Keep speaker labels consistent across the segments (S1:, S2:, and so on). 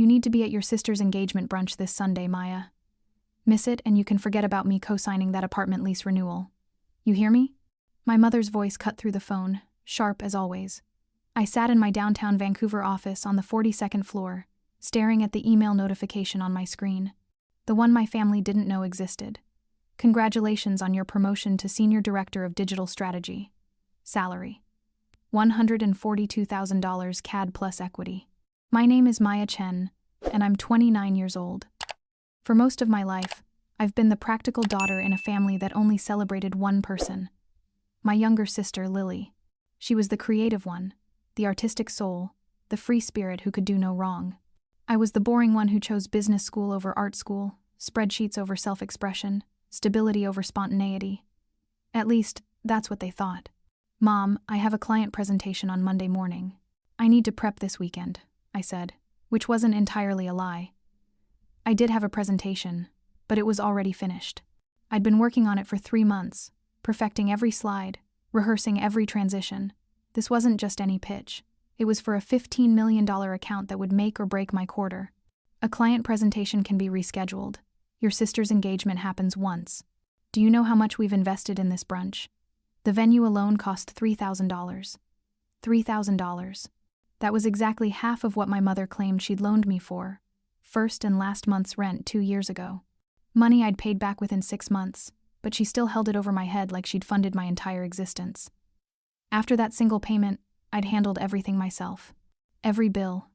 S1: You need to be at your sister's engagement brunch this Sunday, Maya. Miss it and you can forget about me co-signing that apartment lease renewal. You hear me? My mother's voice cut through the phone, sharp as always. I sat in my downtown Vancouver office on the 42nd floor, staring at the email notification on my screen, the one my family didn't know existed. Congratulations on your promotion to Senior Director of Digital Strategy. Salary: $142,000 CAD plus equity. My name is Maya Chen, and I'm 29 years old. For most of my life, I've been the practical daughter in a family that only celebrated one person. My younger sister, Lily. She was the creative one, the artistic soul, the free spirit who could do no wrong. I was the boring one who chose business school over art school, spreadsheets over self-expression, stability over spontaneity. At least, that's what they thought. Mom, I have a client presentation on Monday morning. I need to prep this weekend, I said, which wasn't entirely a lie. I did have a presentation, but it was already finished. I'd been working on it for 3 months, perfecting every slide, rehearsing every transition. This wasn't just any pitch. It was for a $15 million account that would make or break my quarter. A client presentation can be rescheduled. Your sister's engagement happens once. Do you know how much we've invested in this brunch? The venue alone cost $3,000. $3,000. That was exactly half of what my mother claimed she'd loaned me for, first and last month's rent 2 years ago. Money I'd paid back within 6 months, but she still held it over my head like she'd funded my entire existence. After that single payment, I'd handled everything myself. Every bill,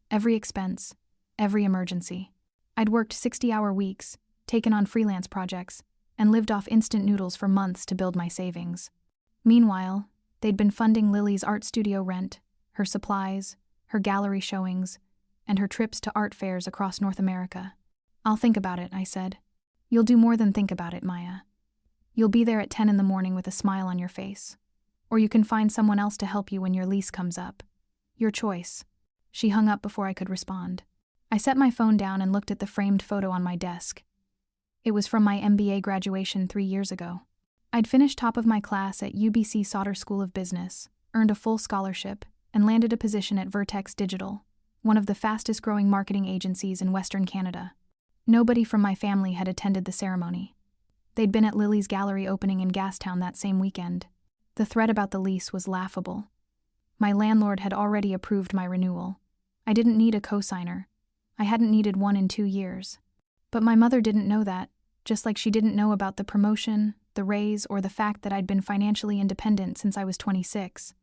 S1: every expense, every emergency. I'd worked 60-hour weeks, taken on freelance projects, and lived off instant noodles for months to build my savings. Meanwhile, they'd been funding Lily's art studio rent, her supplies, her gallery showings, and her trips to art fairs across North America. I'll think about it, I said. You'll do more than think about it, Maya. You'll be there at 10 in the morning with a smile on your face. Or you can find someone else to help you when your lease comes up. Your choice. She hung up before I could respond. I set my phone down and looked at the framed photo on my desk. It was from my MBA graduation 3 years ago. I'd finished top of my class at UBC Sauder School of Business, earned a full scholarship, and landed a position at Vertex Digital, one of the fastest-growing marketing agencies in Western Canada. Nobody from my family had attended the ceremony. They'd been at Lily's gallery opening in Gastown that same weekend. The threat about the lease was laughable. My landlord had already approved my renewal. I didn't need a co-signer. I hadn't needed one in 2 years. But my mother didn't know that, just like she didn't know about the promotion, the raise, or the fact that I'd been financially independent since I was 26.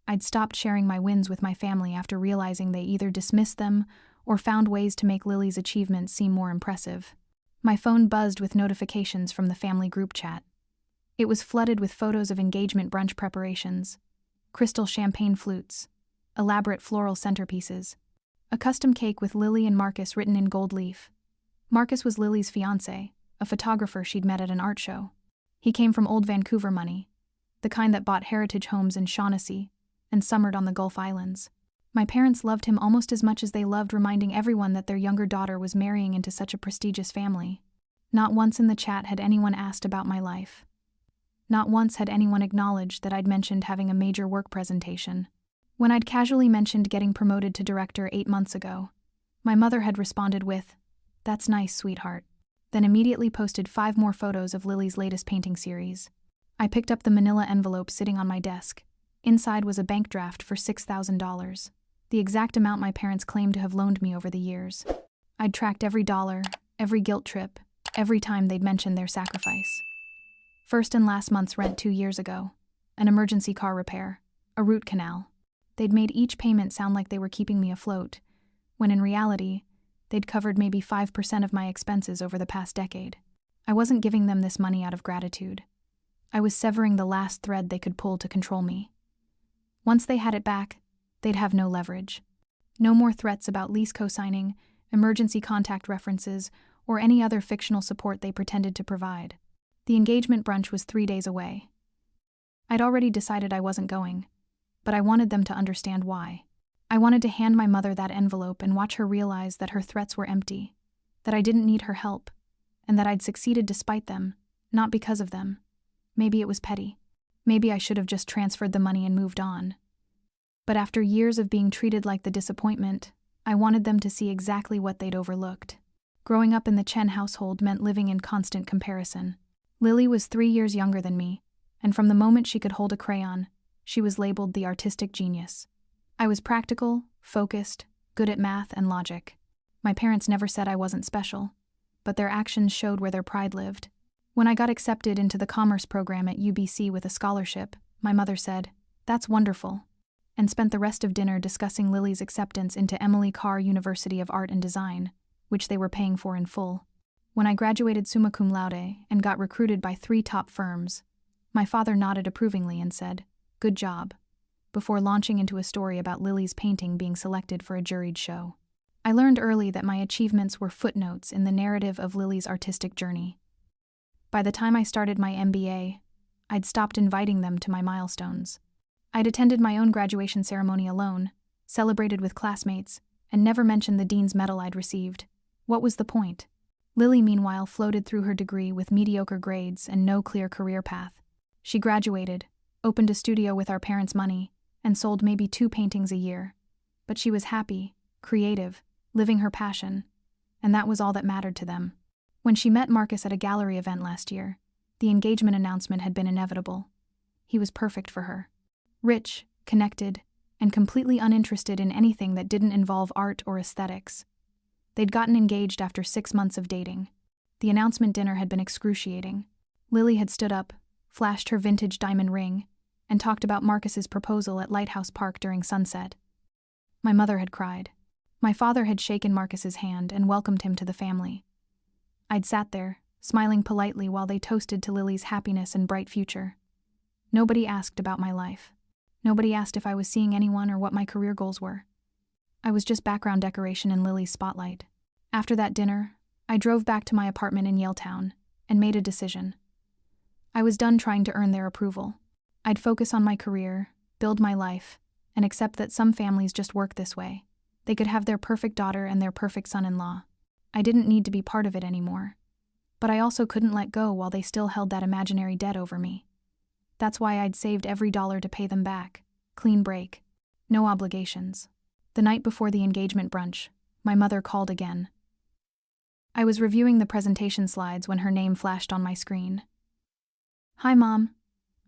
S1: I'd stopped sharing my wins with my family after realizing they either dismissed them or found ways to make Lily's achievements seem more impressive. My phone buzzed with notifications from the family group chat. It was flooded with photos of engagement brunch preparations, crystal champagne flutes, elaborate floral centerpieces, a custom cake with Lily and Marcus written in gold leaf. Marcus was Lily's fiancé, a photographer she'd met at an art show. He came from old Vancouver money, the kind that bought heritage homes in Shaughnessy and summered on the Gulf Islands. My parents loved him almost as much as they loved reminding everyone that their younger daughter was marrying into such a prestigious family. Not once in the chat had anyone asked about my life. Not once had anyone acknowledged that I'd mentioned having a major work presentation. When I'd casually mentioned getting promoted to director 8 months ago, my mother had responded with, "That's nice, sweetheart," then immediately posted 5 more photos of Lily's latest painting series. I picked up the manila envelope sitting on my desk. Inside was a bank draft for $6,000, the exact amount my parents claimed to have loaned me over the years. I'd tracked every dollar, every guilt trip, every time they'd mentioned their sacrifice. First and last month's rent 2 years ago, an emergency car repair, a root canal. They'd made each payment sound like they were keeping me afloat, when in reality, they'd covered maybe 5% of my expenses over the past decade. I wasn't giving them this money out of gratitude. I was severing the last thread they could pull to control me. Once they had it back, they'd have no leverage. No more threats about lease co-signing, emergency contact references, or any other fictional support they pretended to provide. The engagement brunch was 3 days away. I'd already decided I wasn't going, but I wanted them to understand why. I wanted to hand my mother that envelope and watch her realize that her threats were empty, that I didn't need her help, and that I'd succeeded despite them, not because of them. Maybe it was petty. Maybe I should have just transferred the money and moved on. But after years of being treated like the disappointment, I wanted them to see exactly what they'd overlooked. Growing up in the Chen household meant living in constant comparison. Lily was 3 years younger than me, and from the moment she could hold a crayon, she was labeled the artistic genius. I was practical, focused, good at math and logic. My parents never said I wasn't special, but their actions showed where their pride lived. When I got accepted into the commerce program at UBC with a scholarship, my mother said, "That's wonderful," and spent the rest of dinner discussing Lily's acceptance into Emily Carr University of Art and Design, which they were paying for in full. When I graduated summa cum laude and got recruited by 3 top firms, my father nodded approvingly and said, "Good job," before launching into a story about Lily's painting being selected for a juried show. I learned early that my achievements were footnotes in the narrative of Lily's artistic journey. By the time I started my MBA, I'd stopped inviting them to my milestones. I'd attended my own graduation ceremony alone, celebrated with classmates, and never mentioned the dean's medal I'd received. What was the point? Lily, meanwhile, floated through her degree with mediocre grades and no clear career path. She graduated, opened a studio with our parents' money, and sold maybe 2 paintings a year. But she was happy, creative, living her passion, and that was all that mattered to them. When she met Marcus at a gallery event last year, the engagement announcement had been inevitable. He was perfect for her. Rich, connected, and completely uninterested in anything that didn't involve art or aesthetics. They'd gotten engaged after 6 months of dating. The announcement dinner had been excruciating. Lily had stood up, flashed her vintage diamond ring, and talked about Marcus's proposal at Lighthouse Park during sunset. My mother had cried. My father had shaken Marcus's hand and welcomed him to the family. I'd sat there, smiling politely while they toasted to Lily's happiness and bright future. Nobody asked about my life. Nobody asked if I was seeing anyone or what my career goals were. I was just background decoration in Lily's spotlight. After that dinner, I drove back to my apartment in Yaletown and made a decision. I was done trying to earn their approval. I'd focus on my career, build my life, and accept that some families just work this way. They could have their perfect daughter and their perfect son-in-law. I didn't need to be part of it anymore. But I also couldn't let go while they still held that imaginary debt over me. That's why I'd saved every dollar to pay them back. Clean break. No obligations. The night before the engagement brunch, my mother called again. I was reviewing the presentation slides when her name flashed on my screen. "Hi, Mom,"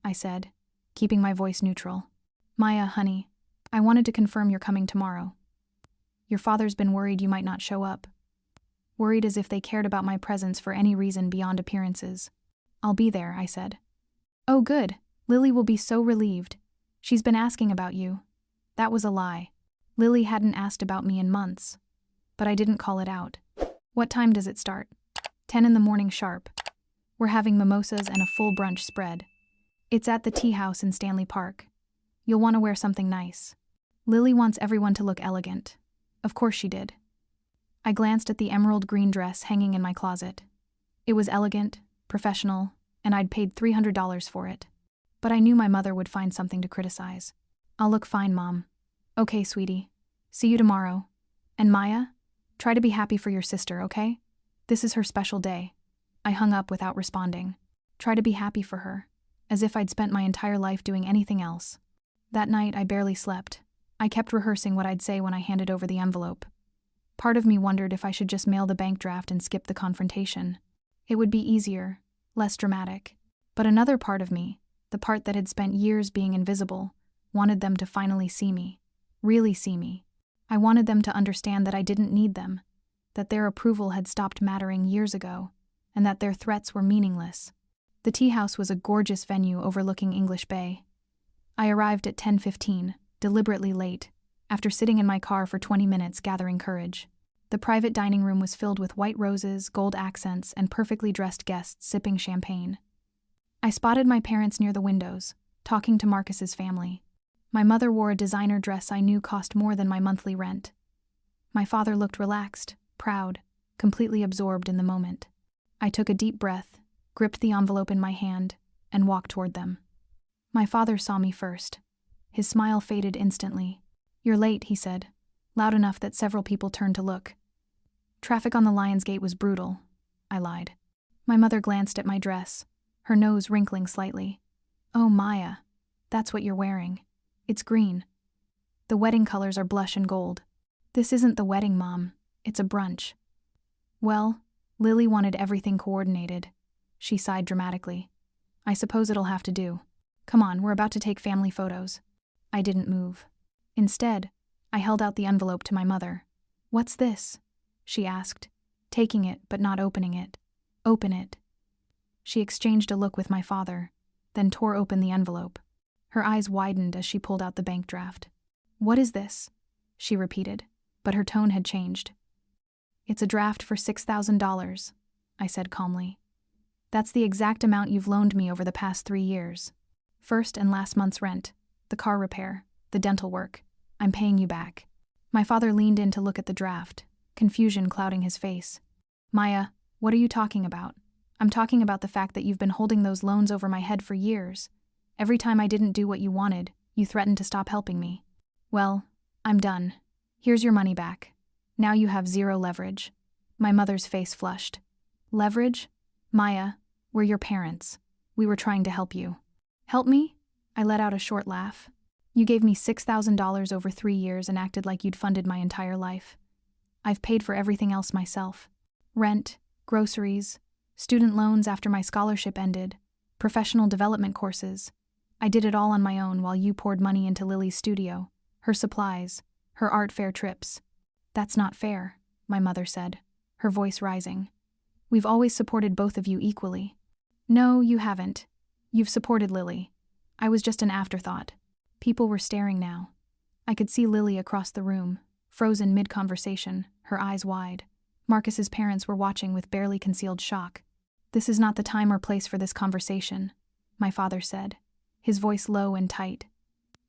S1: I said, keeping my voice neutral. "Maya, honey, I wanted to confirm you're coming tomorrow. Your father's been worried you might not show up. Worried as if they cared about my presence for any reason beyond appearances." "I'll be there," I said. "Oh, good. Lily will be so relieved. She's been asking about you." That was a lie. Lily hadn't asked about me in months. But I didn't call it out. "What time does it start?" 10 in the morning sharp. We're having mimosas and a full brunch spread. It's at the tea house in Stanley Park. You'll want to wear something nice. Lily wants everyone to look elegant. Of course she did. I glanced at the emerald green dress hanging in my closet. It was elegant, professional, and I'd paid $300 for it. But I knew my mother would find something to criticize. "I'll look fine, Mom." "Okay, sweetie. See you tomorrow. And Maya, try to be happy for your sister, okay? This is her special day." I hung up without responding. Try to be happy for her, as if I'd spent my entire life doing anything else. That night, I barely slept. I kept rehearsing what I'd say when I handed over the envelope. Part of me wondered if I should just mail the bank draft and skip the confrontation. It would be easier, less dramatic. But another part of me, the part that had spent years being invisible, wanted them to finally see me. Really see me. I wanted them to understand that I didn't need them, that their approval had stopped mattering years ago, and that their threats were meaningless. The tea house was a gorgeous venue overlooking English Bay. I arrived at 10:15, deliberately late, after sitting in my car for 20 minutes gathering courage. The private dining room was filled with white roses, gold accents, and perfectly dressed guests sipping champagne. I spotted my parents near the windows, talking to Marcus's family. My mother wore a designer dress I knew cost more than my monthly rent. My father looked relaxed, proud, completely absorbed in the moment. I took a deep breath, gripped the envelope in my hand, and walked toward them. My father saw me first. His smile faded instantly. "You're late," he said, loud enough that several people turned to look. "Traffic on the Lions Gate was brutal," I lied. My mother glanced at my dress, her nose wrinkling slightly. "Oh, Maya, that's what you're wearing. It's green. The wedding colors are blush and gold." This isn't the wedding, Mom. It's a brunch. Well, Lily wanted everything coordinated. She sighed dramatically. I suppose it'll have to do. Come on, we're about to take family photos. I didn't move. Instead, I held out the envelope to my mother. What's this? She asked, taking it but not opening it. Open it. She exchanged a look with my father, then tore open the envelope. Her eyes widened as she pulled out the bank draft. What is this? She repeated, but her tone had changed. It's a draft for $6,000, I said calmly. That's the exact amount you've loaned me over the past 3 years. First and last month's rent, the car repair, the dental work. I'm paying you back. My father leaned in to look at the draft, confusion clouding his face. Maya, what are you talking about? I'm talking about the fact that you've been holding those loans over my head for years. Every time I didn't do what you wanted, you threatened to stop helping me. Well, I'm done. Here's your money back. Now you have 0 leverage. My mother's face flushed. Leverage? Maya, we're your parents. We were trying to help you. Help me? I let out a short laugh. You gave me $6,000 over 3 years and acted like you'd funded my entire life. I've paid for everything else myself. Rent, groceries, student loans after my scholarship ended, professional development courses. I did it all on my own while you poured money into Lily's studio, her supplies, her art fair trips. That's not fair, my mother said, her voice rising. We've always supported both of you equally. No, you haven't. You've supported Lily. I was just an afterthought. People were staring now. I could see Lily across the room, frozen mid-conversation, her eyes wide. Marcus's parents were watching with barely concealed shock. This is not the time or place for this conversation, my father said, his voice low and tight.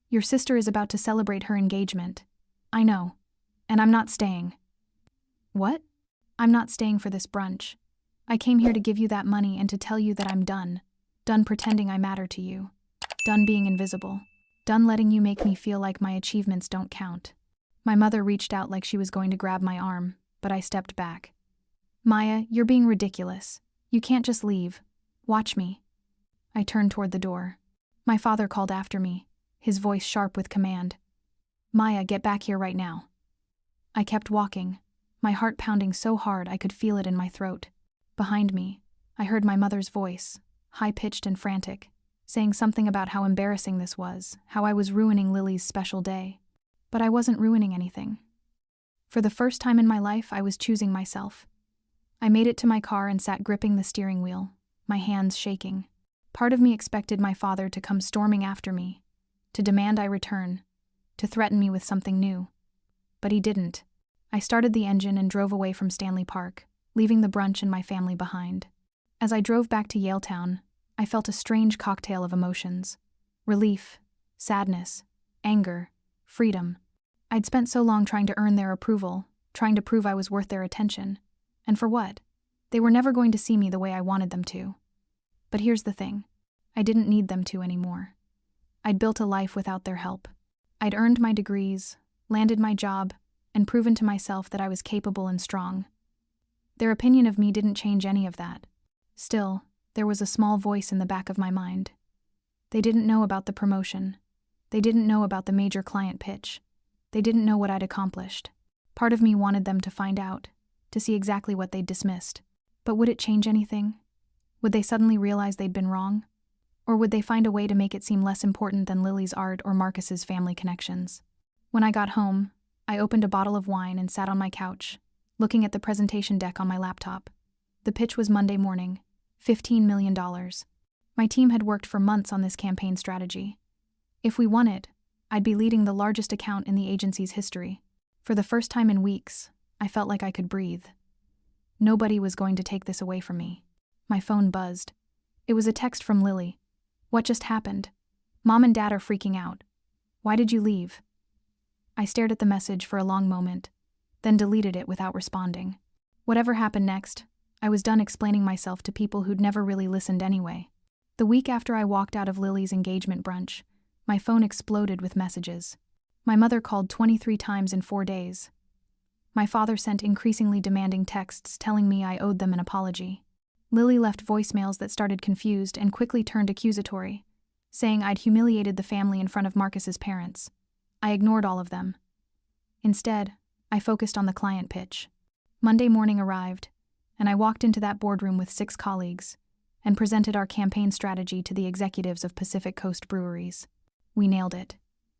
S1: Your sister is about to celebrate her engagement. I know. And I'm not staying. What? I'm not staying for this brunch. I came here to give you that money and to tell you that I'm done. Done pretending I matter to you. Done being invisible. Done letting you make me feel like my achievements don't count. My mother reached out like she was going to grab my arm, but I stepped back. Maya, you're being ridiculous. You can't just leave. Watch me. I turned toward the door. My father called after me, his voice sharp with command. Maya, get back here right now. I kept walking, my heart pounding so hard I could feel it in my throat. Behind me, I heard my mother's voice, high-pitched and frantic, saying something about how embarrassing this was, how I was ruining Lily's special day. But I wasn't ruining anything. For the first time in my life, I was choosing myself. I made it to my car and sat gripping the steering wheel, my hands shaking. Part of me expected my father to come storming after me, to demand I return, to threaten me with something new. But he didn't. I started the engine and drove away from Stanley Park, leaving the brunch and my family behind. As I drove back to Yaletown, I felt a strange cocktail of emotions. Relief, sadness, anger, freedom. I'd spent so long trying to earn their approval, trying to prove I was worth their attention. And for what? They were never going to see me the way I wanted them to. But here's the thing. I didn't need them to anymore. I'd built a life without their help. I'd earned my degrees, landed my job, and proven to myself that I was capable and strong. Their opinion of me didn't change any of that. Still, there was a small voice in the back of my mind. They didn't know about the promotion. They didn't know about the major client pitch. They didn't know what I'd accomplished. Part of me wanted them to find out, to see exactly what they'd dismissed. But would it change anything? Would they suddenly realize they'd been wrong? Or would they find a way to make it seem less important than Lily's art or Marcus's family connections? When I got home, I opened a bottle of wine and sat on my couch, looking at the presentation deck on my laptop. The pitch was Monday morning, $15 million. My team had worked for months on this campaign strategy. If we won it, I'd be leading the largest account in the agency's history. For the first time in weeks, I felt like I could breathe. Nobody was going to take this away from me. My phone buzzed. It was a text from Lily. What just happened? Mom and Dad are freaking out. Why did you leave? I stared at the message for a long moment, then deleted it without responding. Whatever happened next, I was done explaining myself to people who'd never really listened anyway. The week after I walked out of Lily's engagement brunch, my phone exploded with messages. My mother called 23 times in 4 days. My father sent increasingly demanding texts telling me I owed them an apology. Lily left voicemails that started confused and quickly turned accusatory, saying I'd humiliated the family in front of Marcus's parents. I ignored all of them. Instead, I focused on the client pitch. Monday morning arrived, and I walked into that boardroom with 6 colleagues and presented our campaign strategy to the executives of Pacific Coast breweries. We nailed it.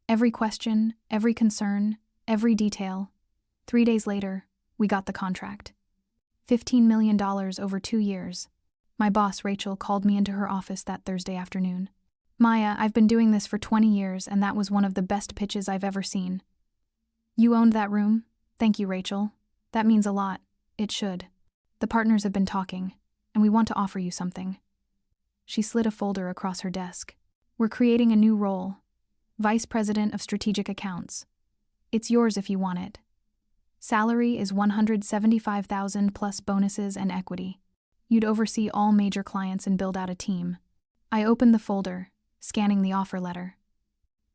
S1: Every question, every concern, every detail. 3 days later, we got the contract. $15 million over 2 years. My boss, Rachel, called me into her office that Thursday afternoon. Maya, I've been doing this for 20 years, and that was one of the best pitches I've ever seen. You owned that room? Thank you, Rachel. That means a lot. It should. The partners have been talking, and we want to offer you something. She slid a folder across her desk. We're creating a new role, Vice President of Strategic Accounts. It's yours if you want it. Salary is $175,000 plus bonuses and equity. You'd oversee all major clients and build out a team. I opened the folder, scanning the offer letter.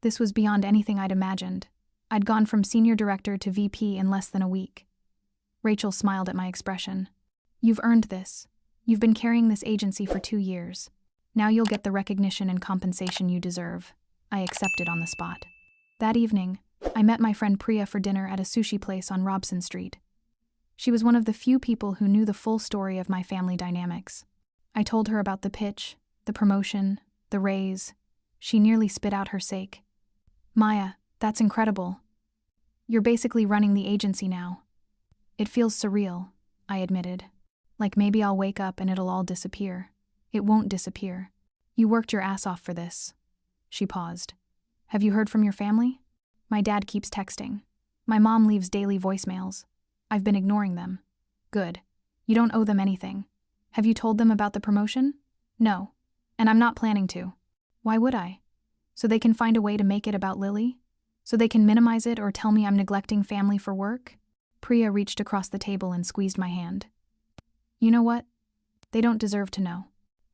S1: This was beyond anything I'd imagined. I'd gone from senior director to VP in less than a week. Rachel smiled at my expression. You've earned this. You've been carrying this agency for 2 years. Now you'll get the recognition and compensation you deserve. I accepted on the spot. That evening, I met my friend Priya for dinner at a sushi place on Robson Street. She was one of the few people who knew the full story of my family dynamics. I told her about the pitch, the promotion, the raise. She nearly spit out her sake. Maya, that's incredible. You're basically running the agency now. It feels surreal, I admitted. Like maybe I'll wake up and it'll all disappear. It won't disappear. You worked your ass off for this. She paused. Have you heard from your family? My dad keeps texting. My mom leaves daily voicemails. I've been ignoring them. Good. You don't owe them anything. Have you told them about the promotion? No. And I'm not planning to. Why would I? So they can find a way to make it about Lily? So they can minimize it or tell me I'm neglecting family for work? Priya reached across the table and squeezed my hand. You know what? They don't deserve to know.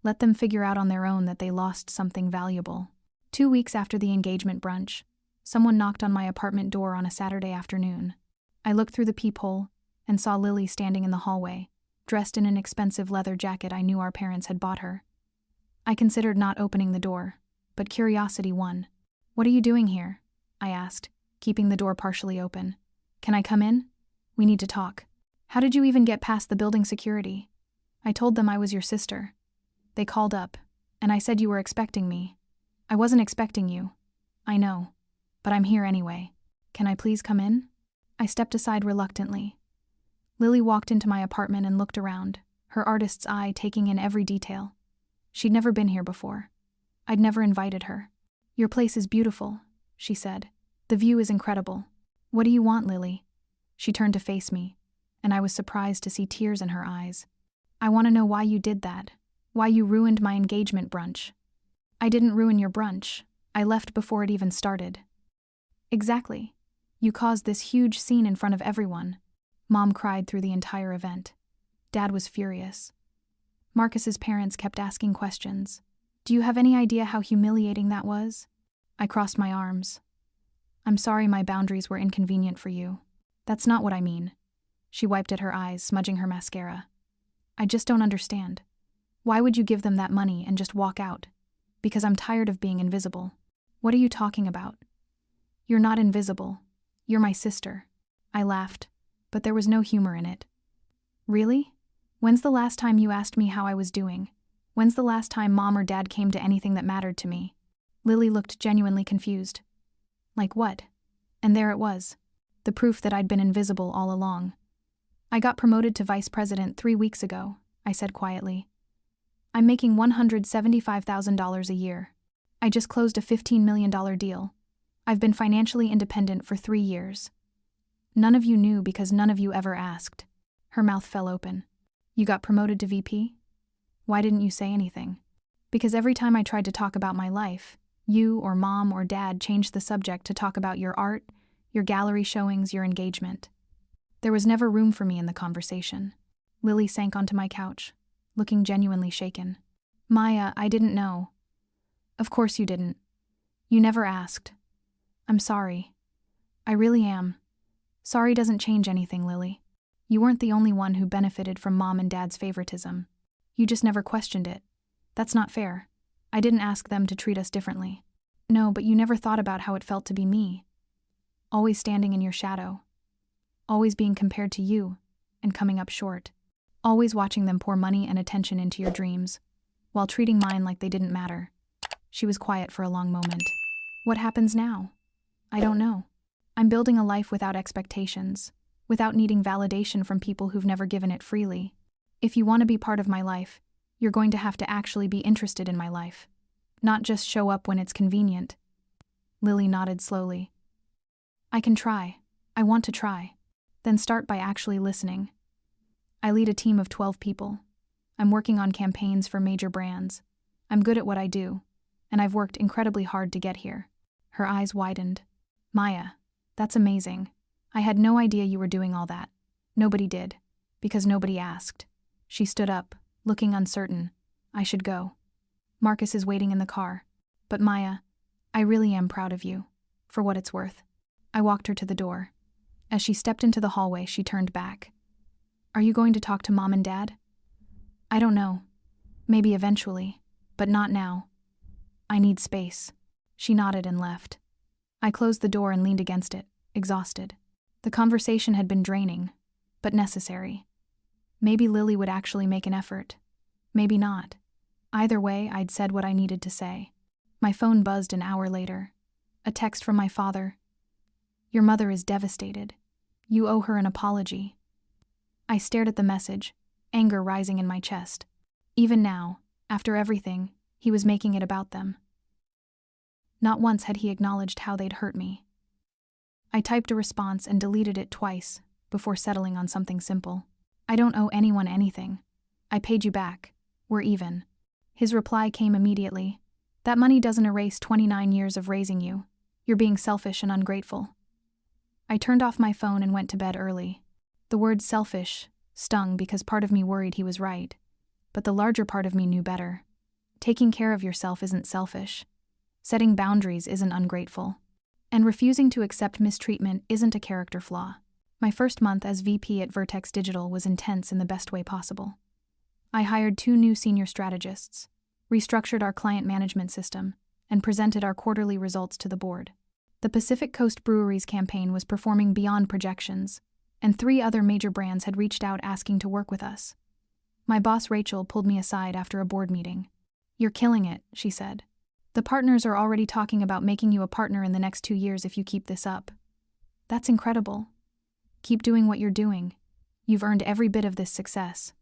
S1: Let them figure out on their own that they lost something valuable. 2 weeks after the engagement brunch, someone knocked on my apartment door on a Saturday afternoon. I looked through the peephole and saw Lily standing in the hallway, dressed in an expensive leather jacket I knew our parents had bought her. I considered not opening the door, but curiosity won. What are you doing here? I asked, keeping the door partially open. Can I come in? We need to talk. How did you even get past the building security? I told them I was your sister. They called up, and I said you were expecting me. I wasn't expecting you. I know, but I'm here anyway. Can I please come in? I stepped aside reluctantly. Lily walked into my apartment and looked around, her artist's eye taking in every detail. She'd never been here before. I'd never invited her. Your place is beautiful, she said. The view is incredible. What do you want, Lily? She turned to face me, and I was surprised to see tears in her eyes. I want to know why you did that, why you ruined my engagement brunch. I didn't ruin your brunch. I left before it even started. Exactly. You caused this huge scene in front of everyone. Mom cried through the entire event. Dad was furious. Marcus's parents kept asking questions. Do you have any idea how humiliating that was? I crossed my arms. I'm sorry my boundaries were inconvenient for you. That's not what I mean. She wiped at her eyes, smudging her mascara. I just don't understand. Why would you give them that money and just walk out? Because I'm tired of being invisible. What are you talking about? You're not invisible. You're my sister. I laughed, but there was no humor in it. Really? When's the last time you asked me how I was doing? When's the last time Mom or Dad came to anything that mattered to me? Lily looked genuinely confused. Like what? And there it was. The proof that I'd been invisible all along. I got promoted to vice president 3 weeks ago, I said quietly. I'm making $175,000 a year. I just closed a $15 million deal. I've been financially independent for 3 years. None of you knew because none of you ever asked. Her mouth fell open. You got promoted to VP? Why didn't you say anything? Because every time I tried to talk about my life, you or Mom or Dad changed the subject to talk about your art, your gallery showings, your engagement. There was never room for me in the conversation. Lily sank onto my couch, looking genuinely shaken. Maya, I didn't know. Of course you didn't. You never asked. I'm sorry. I really am. Sorry doesn't change anything, Lily. You weren't the only one who benefited from Mom and Dad's favoritism. You just never questioned it. That's not fair. I didn't ask them to treat us differently. No, but you never thought about how it felt to be me. Always standing in your shadow. always being compared to you and coming up short, always watching them pour money and attention into your dreams, while treating mine like they didn't matter. She was quiet for a long moment. What happens now? I don't know. I'm building a life without expectations, without needing validation from people who've never given it freely. If you want to be part of my life, you're going to have to actually be interested in my life, not just show up when it's convenient. Lily nodded slowly. I can try. I want to try. Then start by actually listening. I lead a team of 12 people. I'm working on campaigns for major brands. I'm good at what I do, and I've worked incredibly hard to get here. Her eyes widened. Maya, that's amazing. I had no idea you were doing all that. Nobody did, because nobody asked. She stood up, looking uncertain. I should go. Marcus is waiting in the car. But Maya, I really am proud of you, for what it's worth. I walked her to the door. As she stepped into the hallway, she turned back. Are you going to talk to Mom and Dad? I don't know. Maybe eventually, but not now. I need space. She nodded and left. I closed the door and leaned against it, exhausted. The conversation had been draining, but necessary. Maybe Lily would actually make an effort. Maybe not. Either way, I'd said what I needed to say. My phone buzzed an hour later. A text from my father. Your mother is devastated. You owe her an apology. I stared at the message, anger rising in my chest. Even now, after everything, he was making it about them. Not once had he acknowledged how they'd hurt me. I typed a response and deleted it twice before settling on something simple. I don't owe anyone anything. I paid you back. We're even. His reply came immediately. That money doesn't erase 29 years of raising you. You're being selfish and ungrateful. I turned off my phone and went to bed early. The word selfish stung because part of me worried he was right, but the larger part of me knew better. Taking care of yourself isn't selfish. Setting boundaries isn't ungrateful. And refusing to accept mistreatment isn't a character flaw. My first month as VP at Vertex Digital was intense in the best way possible. I hired 2 new senior strategists, restructured our client management system, and presented our quarterly results to the board. The Pacific Coast Breweries campaign was performing beyond projections, and 3 other major brands had reached out asking to work with us. My boss Rachel pulled me aside after a board meeting. You're killing it, she said. The partners are already talking about making you a partner in the next 2 years if you keep this up. That's incredible. Keep doing what you're doing. You've earned every bit of this success.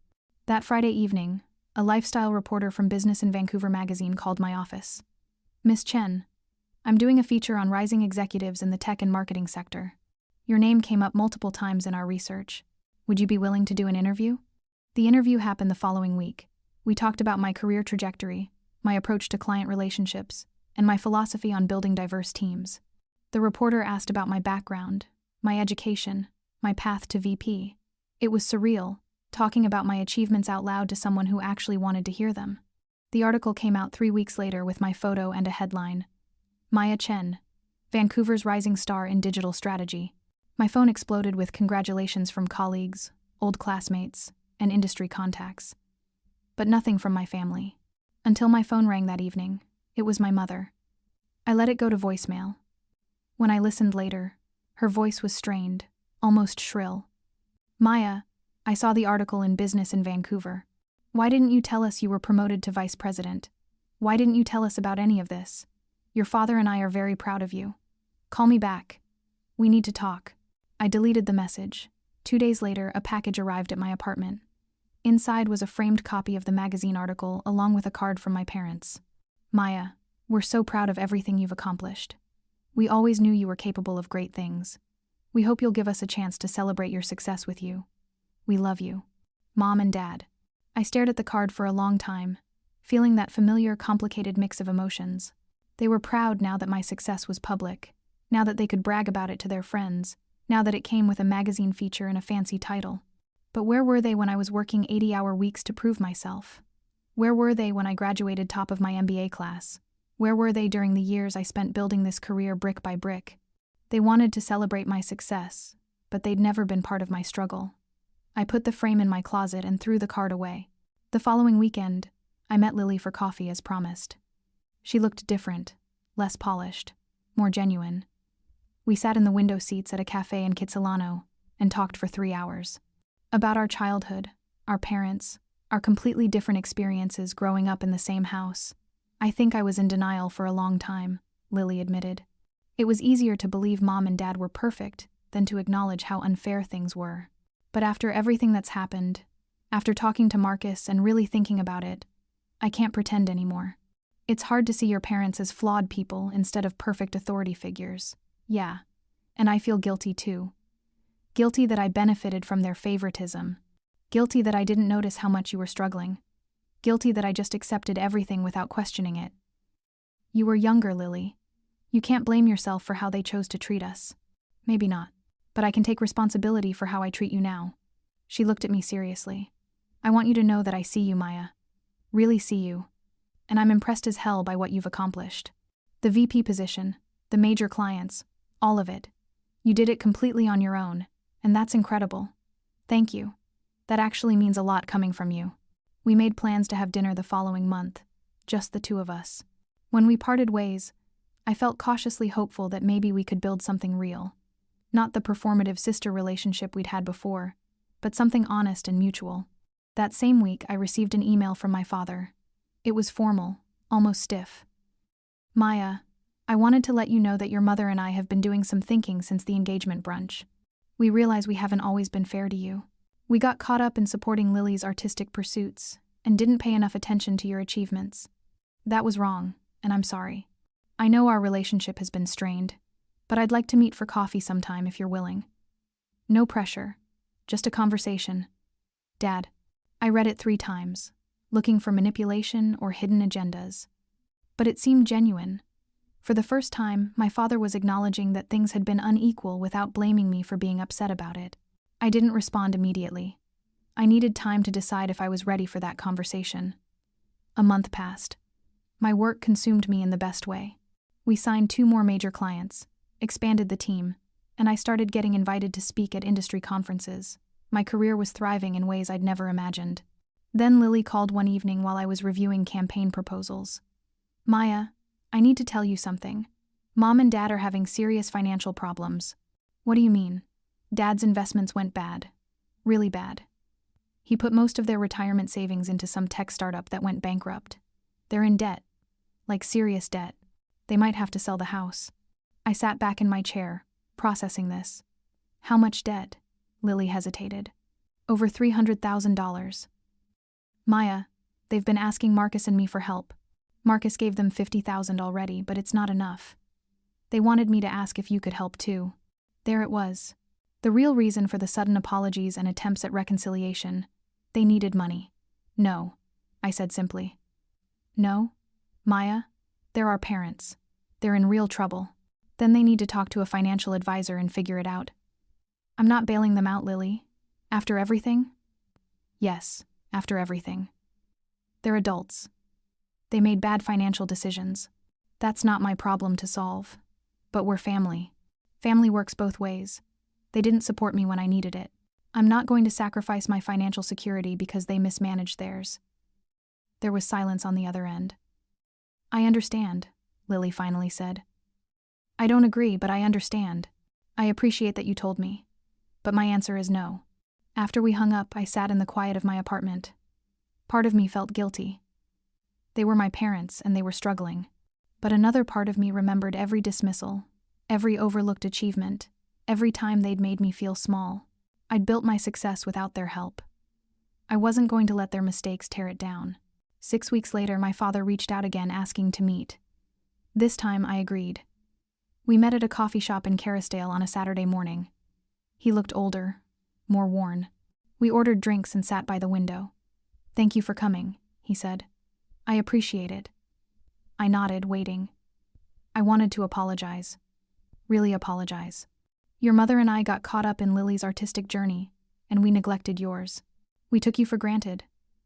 S1: That Friday evening, a lifestyle reporter from Business in Vancouver magazine called my office. Miss Chen, I'm doing a feature on rising executives in the tech and marketing sector. Your name came up multiple times in our research. Would you be willing to do an interview? The interview happened the following week. We talked about my career trajectory, my approach to client relationships, and my philosophy on building diverse teams. The reporter asked about my background, my education, my path to VP. It was surreal, talking about my achievements out loud to someone who actually wanted to hear them. The article came out 3 weeks later with my photo and a headline. Maya Chen, Vancouver's rising star in digital strategy. My phone exploded with congratulations from colleagues, old classmates, and industry contacts. But nothing from my family. Until my phone rang that evening, it was my mother. I let it go to voicemail. When I listened later, her voice was strained, almost shrill. Maya, I saw the article in Business in Vancouver. Why didn't you tell us you were promoted to vice president? Why didn't you tell us about any of this? Your father and I are very proud of you. Call me back. We need to talk. I deleted the message. 2 days later, a package arrived at my apartment. Inside was a framed copy of the magazine article along with a card from my parents. Maya, we're so proud of everything you've accomplished. We always knew you were capable of great things. We hope you'll give us a chance to celebrate your success with you. We love you. Mom and Dad. I stared at the card for a long time, feeling that familiar, complicated mix of emotions. They were proud now that my success was public, now that they could brag about it to their friends, now that it came with a magazine feature and a fancy title. But where were they when I was working 80-hour weeks to prove myself? Where were they when I graduated top of my MBA class? Where were they during the years I spent building this career brick by brick? They wanted to celebrate my success, but they'd never been part of my struggle. I put the frame in my closet and threw the card away. The following weekend, I met Lily for coffee as promised. She looked different, less polished, more genuine. We sat in the window seats at a cafe in Kitsilano, and talked for 3 hours. About our childhood, our parents, our completely different experiences growing up in the same house. I think I was in denial for a long time, Lily admitted. It was easier to believe Mom and Dad were perfect than to acknowledge how unfair things were. But after everything that's happened, after talking to Marcus and really thinking about it, I can't pretend anymore. It's hard to see your parents as flawed people instead of perfect authority figures. Yeah, and I feel guilty too. Guilty that I benefited from their favoritism. Guilty that I didn't notice how much you were struggling. Guilty that I just accepted everything without questioning it. You were younger, Lily. You can't blame yourself for how they chose to treat us. Maybe not, but I can take responsibility for how I treat you now. She looked at me seriously. I want you to know that I see you, Maya. Really see you. And I'm impressed as hell by what you've accomplished. The VP position, the major clients, all of it. You did it completely on your own, and that's incredible. Thank you. That actually means a lot coming from you. We made plans to have dinner the following month, just the two of us. When we parted ways, I felt cautiously hopeful that maybe we could build something real. Not the performative sister relationship we'd had before, but something honest and mutual. That same week, I received an email from my father. It was formal, almost stiff. Maya, I wanted to let you know that your mother and I have been doing some thinking since the engagement brunch. We realize we haven't always been fair to you. We got caught up in supporting Lily's artistic pursuits and didn't pay enough attention to your achievements. That was wrong, and I'm sorry. I know our relationship has been strained, but I'd like to meet for coffee sometime if you're willing. No pressure, just a conversation. Dad. I read it 3 times, looking for manipulation or hidden agendas. But it seemed genuine. For the first time, my father was acknowledging that things had been unequal without blaming me for being upset about it. I didn't respond immediately. I needed time to decide if I was ready for that conversation. A month passed. My work consumed me in the best way. We signed 2 more major clients, expanded the team, and I started getting invited to speak at industry conferences. My career was thriving in ways I'd never imagined. Then Lily called one evening while I was reviewing campaign proposals. Maya, I need to tell you something. Mom and Dad are having serious financial problems. What do you mean? Dad's investments went bad. Really bad. He put most of their retirement savings into some tech startup that went bankrupt. They're in debt. Like serious debt. They might have to sell the house. I sat back in my chair, processing this. How much debt? Lily hesitated. Over $300,000. Maya, they've been asking Marcus and me for help. Marcus gave them $50,000 already, but it's not enough. They wanted me to ask if you could help too. There it was. The real reason for the sudden apologies and attempts at reconciliation. They needed money. No, I said simply. No? Maya? They're our parents. They're in real trouble. Then they need to talk to a financial advisor and figure it out. I'm not bailing them out, Lily. After everything? Yes, after everything. They're adults. They made bad financial decisions. That's not my problem to solve. But we're family. Family works both ways. They didn't support me when I needed it. I'm not going to sacrifice my financial security because they mismanaged theirs. There was silence on the other end. I understand, Lily finally said. I don't agree, but I understand. I appreciate that you told me. But my answer is no. After we hung up, I sat in the quiet of my apartment. Part of me felt guilty. They were my parents, and they were struggling. But another part of me remembered every dismissal, every overlooked achievement, every time they'd made me feel small. I'd built my success without their help. I wasn't going to let their mistakes tear it down. 6 weeks later, my father reached out again asking to meet. This time, I agreed. We met at a coffee shop in Kerrisdale on a Saturday morning. He looked older, more worn. We ordered drinks and sat by the window. Thank you for coming, he said. I appreciate it. I nodded, waiting. I wanted to apologize. Really apologize. Your mother and I got caught up in Lily's artistic journey, and we neglected yours. We took you for granted,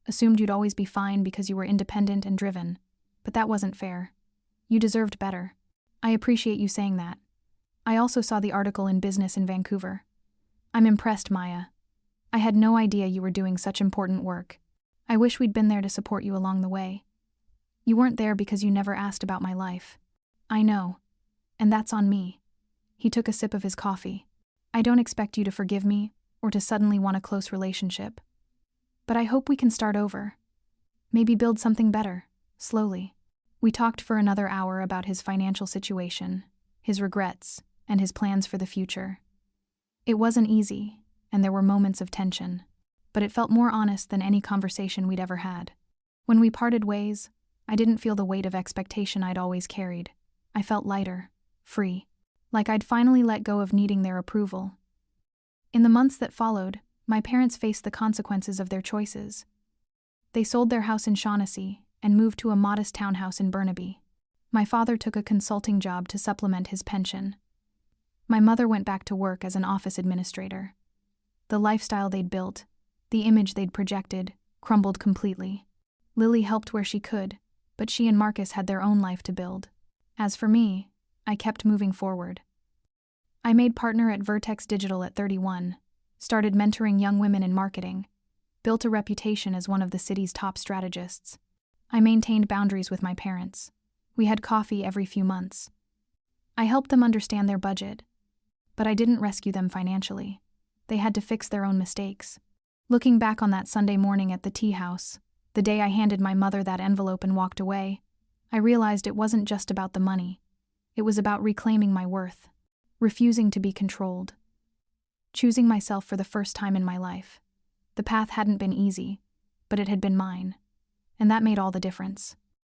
S1: assumed you'd always be fine because you were independent and driven, but that wasn't fair. You deserved better. I appreciate you saying that. I also saw the article in Business in Vancouver. I'm impressed, Maya. I had no idea you were doing such important work. I wish we'd been there to support you along the way. You weren't there because you never asked about my life. I know. And that's on me. He took a sip of his coffee. I don't expect you to forgive me or to suddenly want a close relationship. But I hope we can start over. Maybe build something better, slowly. We talked for another hour about his financial situation, his regrets, and his plans for the future. It wasn't easy, and there were moments of tension, but it felt more honest than any conversation we'd ever had. When we parted ways, I didn't feel the weight of expectation I'd always carried. I felt lighter, free, like I'd finally let go of needing their approval. In the months that followed, my parents faced the consequences of their choices. They sold their house in Shaughnessy and moved to a modest townhouse in Burnaby. My father took a consulting job to supplement his pension. My mother went back to work as an office administrator. The lifestyle they'd built, the image they'd projected, crumbled completely. Lily helped where she could, but she and Marcus had their own life to build. As for me, I kept moving forward. I made partner at Vertex Digital at 31, started mentoring young women in marketing, built a reputation as one of the city's top strategists. I maintained boundaries with my parents. We had coffee every few months. I helped them understand their budget, but I didn't rescue them financially. They had to fix their own mistakes. Looking back on that Sunday morning at the tea house, the day I handed my mother that envelope and walked away, I realized it wasn't just about the money. It was about reclaiming my worth, refusing to be controlled, choosing myself for the first time in my life. The path hadn't been easy, but it had been mine, and that made all the difference.